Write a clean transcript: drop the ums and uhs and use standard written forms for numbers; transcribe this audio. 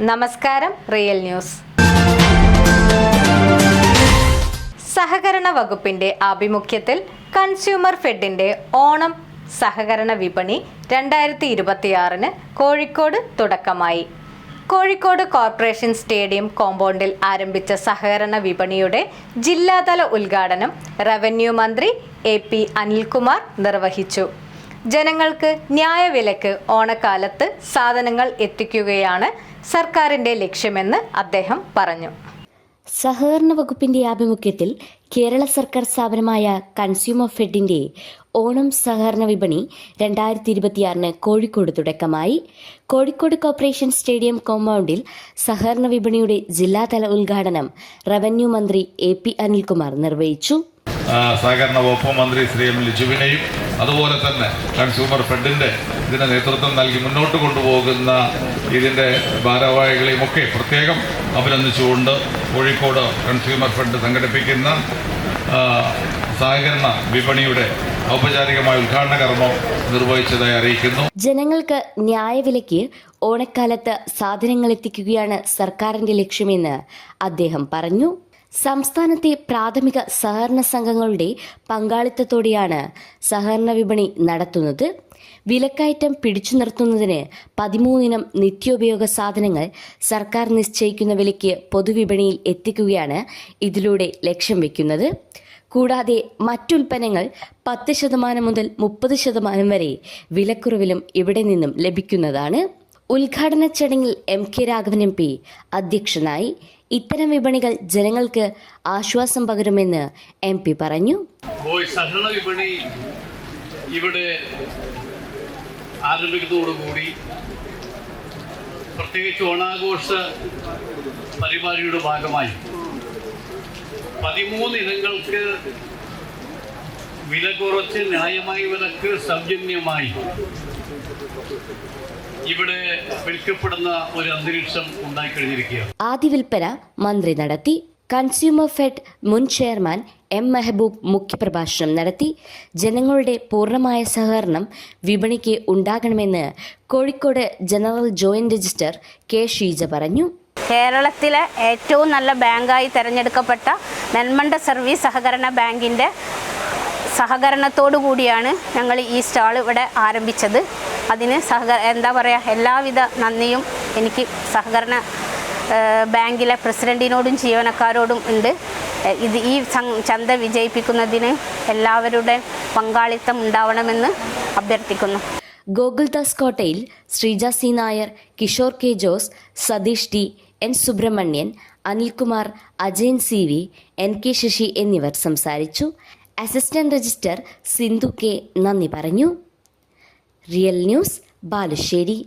നമസ്കാരം. Real news. സഹകരണ വകുപ്പിന്റെ ആഭിമുഖ്യത്തിൽ കൺസ്യൂമർ ഫെഡിന്റെ ഓണം സഹകരണ വിപണി 2026 കോഴിക്കോട് തുടക്കമായി. കോഴിക്കോട് കോർപ്പറേഷൻ സ്റ്റേഡിയം കോമ്പൗണ്ടിൽ ആരംഭിച്ച സഹകരണ വിപണിയുടെ ജില്ലാതല ഉദ്ഘാടനം റവന്യൂ മന്ത്രി AP അനിൽകുമാർ നിർവഹിച്ചു. ജനങ്ങൾക്ക് ന്യായവിലക്ക് ഓണക്കാലത്ത് സാധനങ്ങൾ എത്തിക്കുകയാണ് സർക്കാരിന്റെ ലക്ഷ്യമെന്ന് അദ്ദേഹം പറഞ്ഞു. സഹകരണ വകുപ്പിന്റെ ആഭിമുഖ്യത്തിൽ കേരള സർക്കാർ സ്ഥാപനമായ കൺസ്യൂമർ ഫെഡിന്റെ ഓണം സഹകരണ വിപണി 2026 കോഴിക്കോട് തുടക്കമായി. കോഴിക്കോട് കോർപ്പറേഷൻ സ്റ്റേഡിയം കോമ്പൗണ്ടിൽ സഹകരണ വിപണിയുടെ ജില്ലാതല ഉദ്ഘാടനം റവന്യൂ മന്ത്രി AP അനിൽകുമാർ നിർവഹിച്ചു. സഹകരണ വകുപ്പ് മന്ത്രി ശ്രീ M. ലിജുവിനെയും അതുപോലെ തന്നെ കൺസ്യൂമർ ഫെഡിൻ്റെ ഇതിന് നേതൃത്വം നൽകി മുന്നോട്ട് കൊണ്ടുപോകുന്ന ഇതിൻ്റെ ഭാരവാഹികളെയും ഒക്കെ പ്രത്യേകം അഭിനന്ദിച്ചുകൊണ്ട് കോഴിക്കോട് കൺസ്യൂമർ ഫെഡ് സംഘടിപ്പിക്കുന്ന സഹകരണ വിപണിയുടെ ഔപചാരികമായ ഉദ്ഘാടന കർമ്മം നിർവഹിച്ചതായി അറിയിക്കുന്നു. ജനങ്ങൾക്ക് ന്യായവിലയ്ക്ക് ഓണക്കാലത്ത് സാധനങ്ങൾ എത്തിക്കുകയാണ് സർക്കാരിന്റെ ലക്ഷ്യമെന്ന് അദ്ദേഹം പറഞ്ഞു. സംസ്ഥാനത്തെ പ്രാഥമിക സഹകരണ സംഘങ്ങളുടെ പങ്കാളിത്തത്തോടെയാണ് സഹകരണ വിപണി നടത്തുന്നത്. വിലക്കയറ്റം പിടിച്ചു നിർത്തുന്നതിന് 13 ഇനം നിത്യോപയോഗ സാധനങ്ങൾ സർക്കാർ നിശ്ചയിക്കുന്ന വിലയ്ക്ക് പൊതുവിപണിയിൽ എത്തിക്കുകയാണ് ഇതിലൂടെ ലക്ഷ്യം വെക്കുന്നത്. കൂടാതെ മറ്റുൽപ്പന്നങ്ങൾ 10% മുതൽ 30% വരെ വിലക്കുറവിലും ഇവിടെ നിന്നും ലഭിക്കുന്നതാണ്. ഉദ്ഘാടന ചടങ്ങിൽ MK രാഘവൻ MP അധ്യക്ഷനായി. ഇത്തരം വിപണികൾ ജനങ്ങൾക്ക് ആശ്വാസം പകരുമെന്ന് MP പറഞ്ഞു. സഹകരണ വിപണി ഇവിടെ ആരംഭിക്കുന്നതോടുകൂടി പ്രത്യേകിച്ച് ഓണാഘോഷ പരിപാടിയുടെ ഭാഗമായി 13 ഇനങ്ങൾക്ക് വില കുറച്ച് ന്യായമായ വിലക്ക് സൗജന്യമായി ഇവിടെ വിൽക്കപ്പെടുന്ന ഒരു അന്തരീക്ഷം ഉണ്ടായിക്കഴിഞ്ഞിരിക്കുകയാണ്. ആദ്യ വിൽപ്പന മന്ത്രി നടത്തി. കൺസ്യൂമർ ഫെഡ് മുൻ ചെയർമാൻ M. മെഹബൂബ് മുഖ്യപ്രഭാഷണം നടത്തി. ജനങ്ങളുടെ പൂർണ്ണമായ സഹകരണം വിപണിക്ക് ഉണ്ടാകണമെന്ന് Kozhikode general joint registrar K. Sheeja പറഞ്ഞു. കേരളത്തിലെ ഏറ്റവും നല്ല ബാങ്കായി തിരഞ്ഞെടുക്കപ്പെട്ട നെന്മണ്ട സർവീസ് സഹകരണ ബാങ്കിൻ്റെ സഹകരണത്തോടു കൂടിയാണ് ഞങ്ങൾ ഈ സ്റ്റാൾ ഇവിടെ ആരംഭിച്ചത്. അതിന് എല്ലാവിധ നന്ദിയും എനിക്ക് സഹകരണ ബാങ്കിലെ പ്രസിഡന്റിനോടും ജീവനക്കാരോടും ഉണ്ട്. ഈ ചന്ത വിജയിപ്പിക്കുന്നതിന് എല്ലാവരുടെ പങ്കാളിത്തം ഉണ്ടാവണമെന്ന് അഭ്യർത്ഥിക്കുന്നു. ഗോകുൽദാസ് കോട്ടയിൽ, Sreeja C. Nair, Kishore K. Jose, Satheesh D, N. Subramanian, Anilkumar, Ajayan CV, NK Sasi എന്നിവർ സംസാരിച്ചു. Assistant registrar Sindhu K. നന്ദി പറഞ്ഞു. Real news, Balussery.